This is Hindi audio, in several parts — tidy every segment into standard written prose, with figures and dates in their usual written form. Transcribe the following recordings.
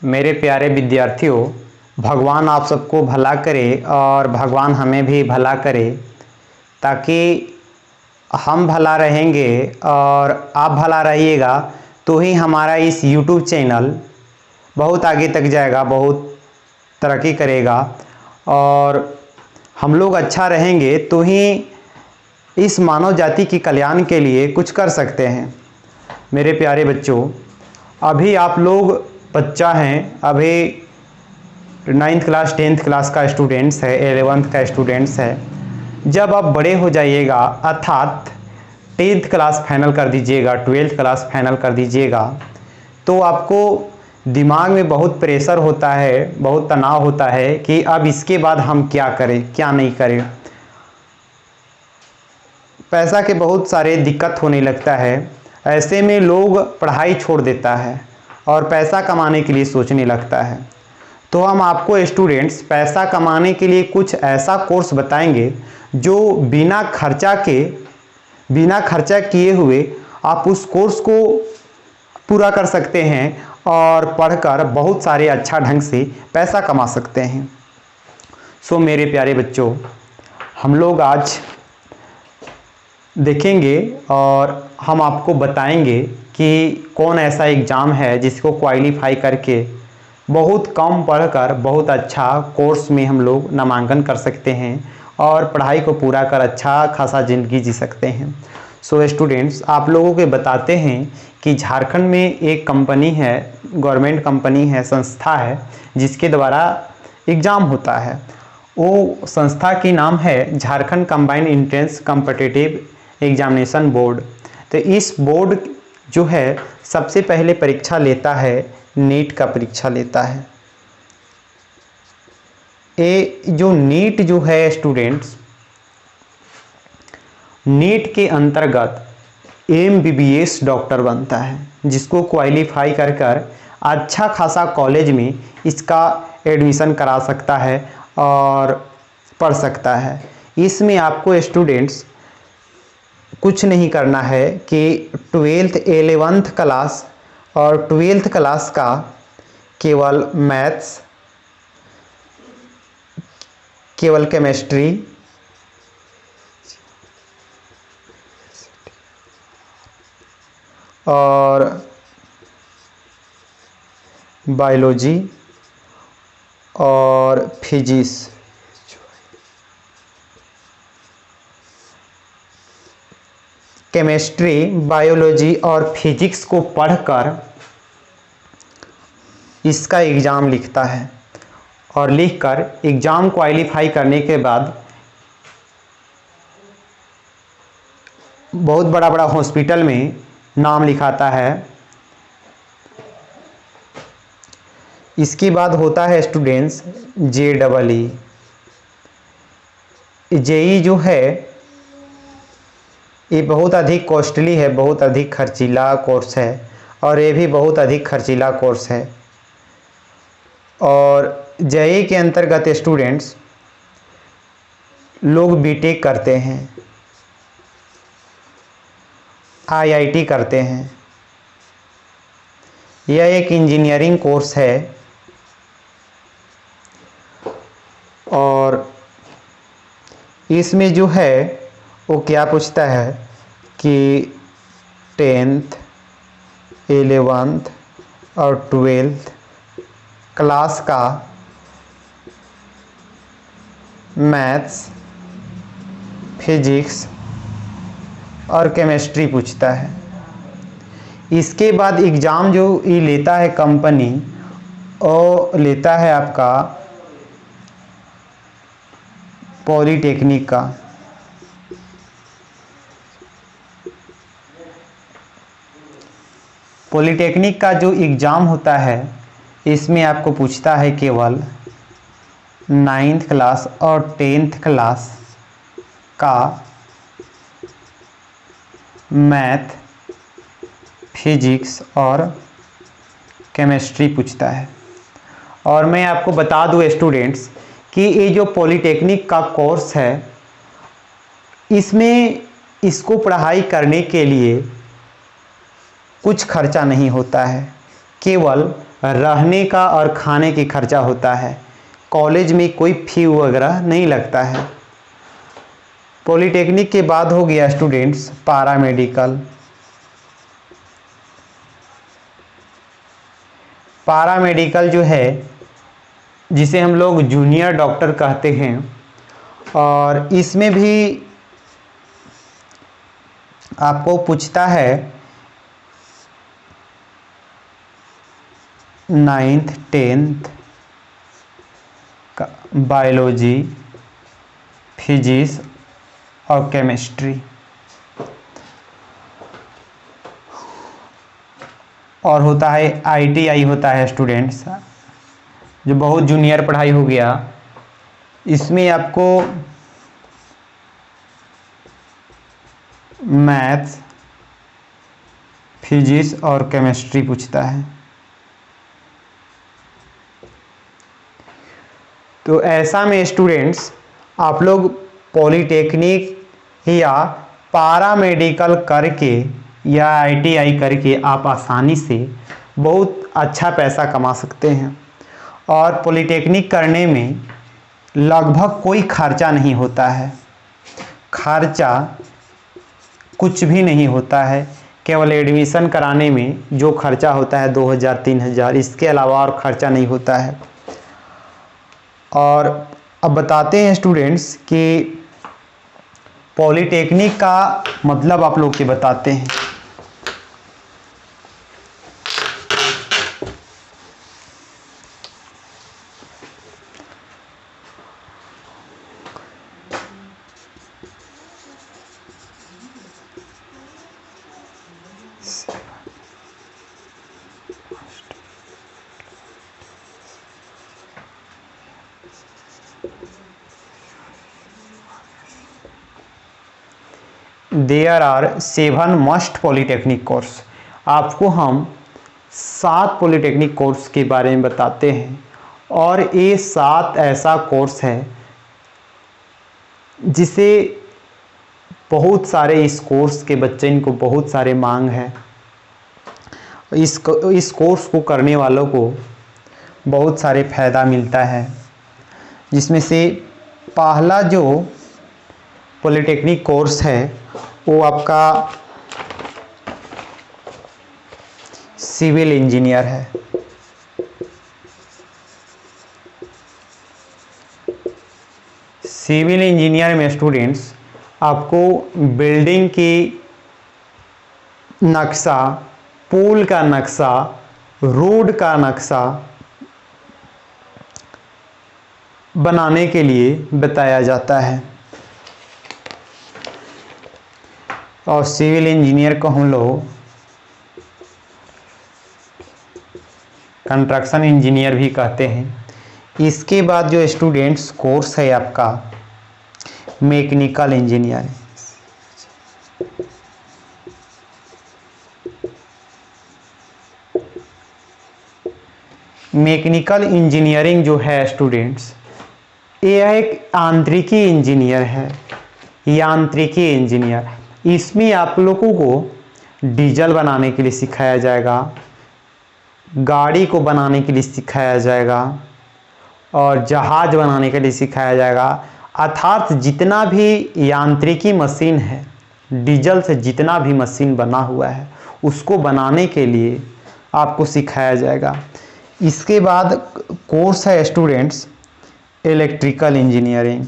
मेरे प्यारे विद्यार्थियों, भगवान आप सबको भला करे और भगवान हमें भी भला करे, ताकि हम भला रहेंगे और आप भला रहिएगा तो ही हमारा इस YouTube चैनल बहुत आगे तक जाएगा, बहुत तरक्की करेगा और हम लोग अच्छा रहेंगे तो ही इस मानव जाति की कल्याण के लिए कुछ कर सकते हैं। मेरे प्यारे बच्चों, अभी आप लोग बच्चा हैं, अभी 9th क्लास 10th क्लास का स्टूडेंट्स है, 11th का स्टूडेंट्स है। जब आप बड़े हो जाइएगा अर्थात 10th क्लास फाइनल कर दीजिएगा, 12th क्लास फाइनल कर दीजिएगा, तो आपको दिमाग में बहुत प्रेशर होता है, बहुत तनाव होता है कि अब इसके बाद हम क्या करें, क्या नहीं करें। पैसा के बहुत सारे दिक्कत होने लगता है। ऐसे में लोग पढ़ाई छोड़ देता है और पैसा कमाने के लिए सोचने लगता है। तो हम आपको स्टूडेंट्स पैसा कमाने के लिए कुछ ऐसा कोर्स बताएंगे जो बिना खर्चा किए हुए आप उस कोर्स को पूरा कर सकते हैं और पढ़कर बहुत सारे अच्छा ढंग से पैसा कमा सकते हैं। सो मेरे प्यारे बच्चों, हम लोग आज देखेंगे और हम आपको बताएंगे कि कौन ऐसा एग्ज़ाम है जिसको क्वालिफाई करके बहुत कम पढ़कर बहुत अच्छा कोर्स में हम लोग नामांकन कर सकते हैं और पढ़ाई को पूरा कर अच्छा खासा ज़िंदगी जी सकते हैं। सो स्टूडेंट्स, आप लोगों को बताते हैं कि झारखंड में एक कंपनी है, गवर्नमेंट कंपनी है, संस्था है, जिसके द्वारा एग्ज़ाम होता है। वो संस्था की नाम है Jharkhand combined entrance competitive examination board. तो इस बोर्ड जो है सबसे पहले परीक्षा लेता है, नीट का परीक्षा लेता है। ये जो नीट जो है स्टूडेंट्स, नीट के अंतर्गत MBBS डॉक्टर बनता है, जिसको क्वालिफाई कर अच्छा खासा कॉलेज में इसका एडमिशन करा सकता है और पढ़ सकता है। इसमें आपको स्टूडेंट्स कुछ नहीं करना है कि 12th 11th क्लास और 12th क्लास का केवल मैथ्स, केवल केमिस्ट्री और बायोलॉजी और फिजिक्स, केमिस्ट्री, बायोलॉजी और फिजिक्स को पढ़कर इसका एग्ज़ाम लिखता है और लिखकर एग्ज़ाम क्वालिफाई करने के बाद बहुत बड़ा बड़ा हॉस्पिटल में नाम लिखाता है। इसके बाद होता है स्टूडेंट्स JEE। JEE जो है ये बहुत अधिक कॉस्टली है, बहुत अधिक खर्चीला कोर्स है और ये भी बहुत अधिक खर्चीला कोर्स है। और JEE के अंतर्गत स्टूडेंट्स लोग BTech करते हैं, IIT करते हैं। यह एक इंजीनियरिंग कोर्स है और इसमें जो है वो क्या पूछता है कि 10th 11th और 12th क्लास का मैथ्स, फिजिक्स और केमिस्ट्री पूछता है। इसके बाद एग्ज़ाम जो ये लेता है कंपनी, वो लेता है आपका पॉलीटेक्निक का। पॉलीटेक्निक का जो एग्ज़ाम होता है इसमें आपको पूछता है केवल 9th क्लास और 10th क्लास का मैथ, फिजिक्स और केमिस्ट्री पूछता है। और मैं आपको बता दूं स्टूडेंट्स कि ये जो पॉलीटेक्निक का कोर्स है, इसमें इसको पढ़ाई करने के लिए कुछ खर्चा नहीं होता है, केवल रहने का और खाने की खर्चा होता है। कॉलेज में कोई फी वगैरह नहीं लगता है। पॉलिटेक्निक के बाद हो गया स्टूडेंट्स पैरामेडिकल। पैरामेडिकल जो है, जिसे हम लोग जूनियर डॉक्टर कहते हैं, और इसमें भी आपको पूछता है 9th 10th का बायोलॉजी, फिजिक्स और केमिस्ट्री, और होता है आईटीआई होता है स्टूडेंट्स, जो बहुत जूनियर पढ़ाई हो गया। इसमें आपको मैथ्स, फिजिक्स और केमिस्ट्री पूछता है। तो ऐसा में स्टूडेंट्स आप लोग पॉलिटेक्निक या पैरामेडिकल करके या आईटीआई करके आप आसानी से बहुत अच्छा पैसा कमा सकते हैं। और पॉलिटेक्निक करने में लगभग कोई खर्चा नहीं होता है। खर्चा कुछ भी नहीं होता है, केवल एडमिशन कराने में जो खर्चा होता है 2000 3000, इसके अलावा और खर्चा नहीं होता है। और अब बताते हैं स्टूडेंट्स कि पॉलिटेक्निक का मतलब आप लोग के बताते हैं। There are 7 must polytechnic course. आपको हम 7 पॉलिटेक्निक कोर्स के बारे में बताते हैं, और ये 7 ऐसा कोर्स है जिसे बहुत सारे इस कोर्स के बच्चे, इनको बहुत सारे मांग है। इस कोर्स को करने वालों को बहुत सारे फ़ायदा मिलता है, जिसमें से पहला जो पॉलिटेक्निक कोर्स है वो आपका सिविल इंजीनियर है। सिविल इंजीनियर में स्टूडेंट्स आपको बिल्डिंग की नक्शा, पुल का नक्शा, रोड का नक्शा बनाने के लिए बताया जाता है। और सिविल इंजीनियर को हम लोग कंस्ट्रक्शन इंजीनियर भी कहते हैं। इसके बाद जो स्टूडेंट्स कोर्स है आपका मैकेनिकल इंजीनियर। मैकेनिकल इंजीनियरिंग जो है स्टूडेंट्स, यह एक आंतरिकी इंजीनियर है, यांत्रिकी इंजीनियर। इसमें आप लोगों को डीजल बनाने के लिए सिखाया जाएगा, गाड़ी को बनाने के लिए सिखाया जाएगा, और जहाज बनाने के लिए सिखाया जाएगा। अर्थात जितना भी यांत्रिकी मशीन है, डीजल से जितना भी मशीन बना हुआ है, उसको बनाने के लिए आपको सिखाया जाएगा। इसके बाद कोर्स है students electrical engineering.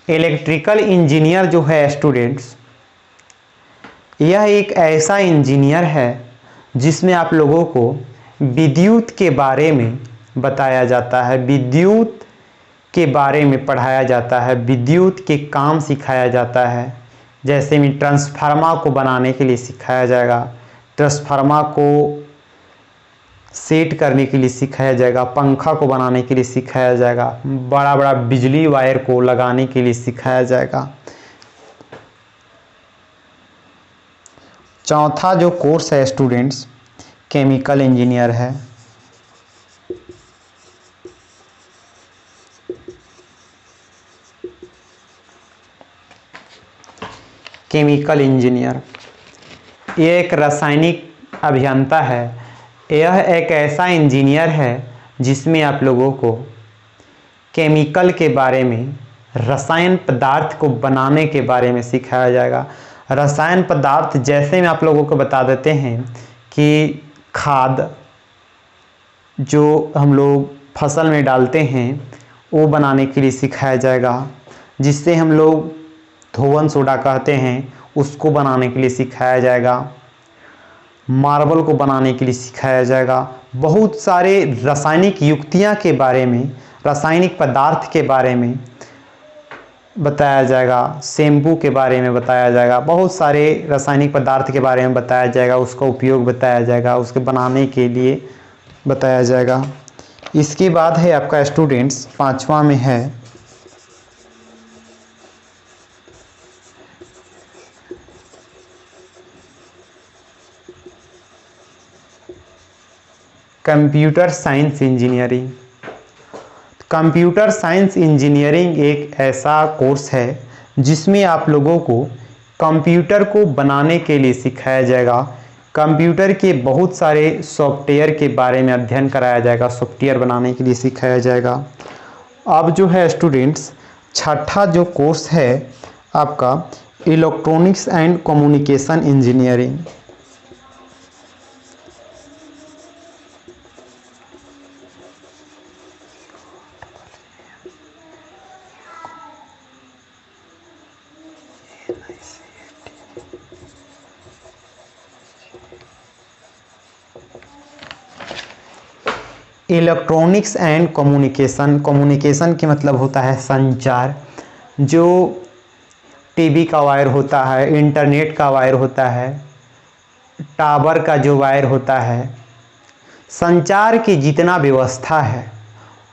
Electrical engineer जो है स्टूडेंट्स, यह एक ऐसा इंजीनियर है जिसमें आप लोगों को विद्युत के बारे में बताया जाता है, विद्युत के बारे में पढ़ाया जाता है, विद्युत के काम सिखाया जाता है। जैसे में ट्रांसफार्मर को बनाने के लिए सिखाया जाएगा, ट्रांसफार्मर को सेट करने के लिए सिखाया जाएगा, पंखा को बनाने के लिए सिखाया जाएगा, बड़ा बड़ा बिजली वायर को लगाने के लिए सिखाया जाएगा। चौथा जो कोर्स है स्टूडेंट्स केमिकल इंजीनियर है। Chemical engineer. ये एक रासायनिक अभियंता है। यह एक ऐसा इंजीनियर है जिसमें आप लोगों को केमिकल के बारे में, रसायन पदार्थ को बनाने के बारे में सिखाया जाएगा। रसायन पदार्थ जैसे मैं आप लोगों को बता देते हैं कि खाद जो हम लोग फसल में डालते हैं वो बनाने के लिए सिखाया जाएगा, जिससे हम लोग धोवन सोडा कहते हैं उसको बनाने के लिए सिखाया जाएगा। मार्बल को बनाने के लिए सिखाया जाएगा। बहुत सारे रासायनिक युक्तियाँ के बारे में, रासायनिक पदार्थ के बारे में बताया जाएगा। शैम्पू के बारे में बताया जाएगा। बहुत सारे रासायनिक पदार्थ के बारे में बताया जाएगा, उसका उपयोग बताया जाएगा, उसके बनाने के लिए बताया जाएगा। इसके बाद है आपका स्टूडेंट्स 5वां में है computer science engineering. Computer science engineering एक ऐसा कोर्स है जिसमें आप लोगों को कंप्यूटर को बनाने के लिए सिखाया जाएगा। कंप्यूटर के बहुत सारे सॉफ्टवेयर के बारे में अध्ययन कराया जाएगा, सॉफ्टवेयर बनाने के लिए सिखाया जाएगा। अब जो है स्टूडेंट्स 6ठा जो कोर्स है आपका electronics and communication engineering. Electronics and communication, communication के मतलब होता है संचार। जो टीवी का वायर होता है, इंटरनेट का वायर होता है, टावर का जो वायर होता है, संचार की जितना व्यवस्था है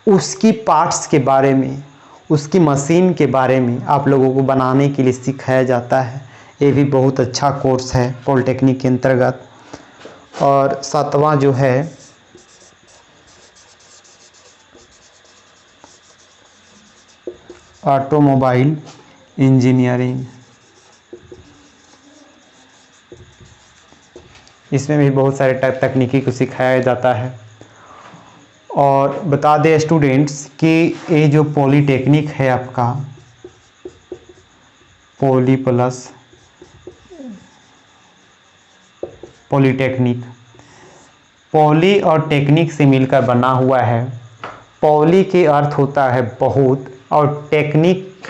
उसकी पार्ट्स के बारे में, उसकी मशीन के बारे में आप लोगों को बनाने के लिए सिखाया जाता है। ये भी बहुत अच्छा कोर्स है पॉलिटेक्निक के अंतर्गत। और 7वां जो है ऑटोमोबाइल इंजीनियरिंग। इसमें भी बहुत सारे तकनीकी को सिखाया जाता है। और बता दें स्टूडेंट्स कि ये जो पॉलिटेक्निक है आपका, पॉली प्लस पॉलिटेक्निक, पॉली और टेक्निक से मिलकर बना हुआ है। पॉली के अर्थ होता है बहुत, और टेक्निक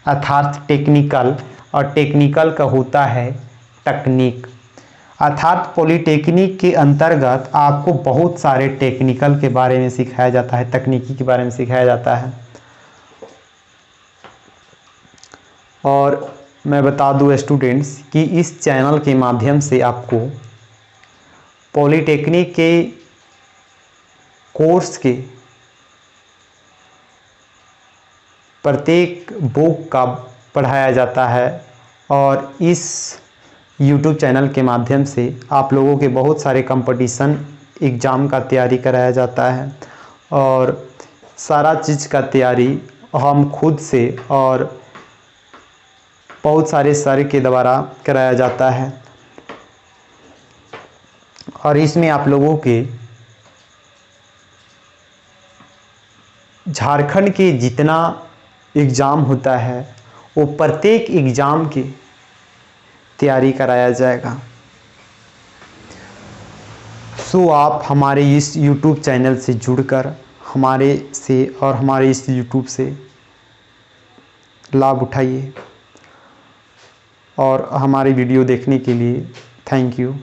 अर्थात टेक्निकल, और टेक्निकल का होता है तकनीक। अर्थात पॉलिटेक्निक के अंतर्गत आपको बहुत सारे टेक्निकल के बारे में सिखाया जाता है, तकनीकी के बारे में सिखाया जाता है। और मैं बता दूं स्टूडेंट्स कि इस चैनल के माध्यम से आपको पॉलिटेक्निक के कोर्स के प्रत्येक बुक का पढ़ाया जाता है। और इस YouTube चैनल के माध्यम से आप लोगों के बहुत सारे कंपटीशन एग्ज़ाम का तैयारी कराया जाता है। और सारा चीज़ का तैयारी हम खुद से और बहुत सारे सर के द्वारा कराया जाता है। और इसमें आप लोगों के झारखंड के जितना एग्ज़ाम होता है वो प्रत्येक एग्ज़ाम की तैयारी कराया जाएगा। सो आप हमारे इस YouTube चैनल से जुड़कर हमारे से और हमारे इस YouTube से लाभ उठाइए। और हमारी वीडियो देखने के लिए थैंक यू।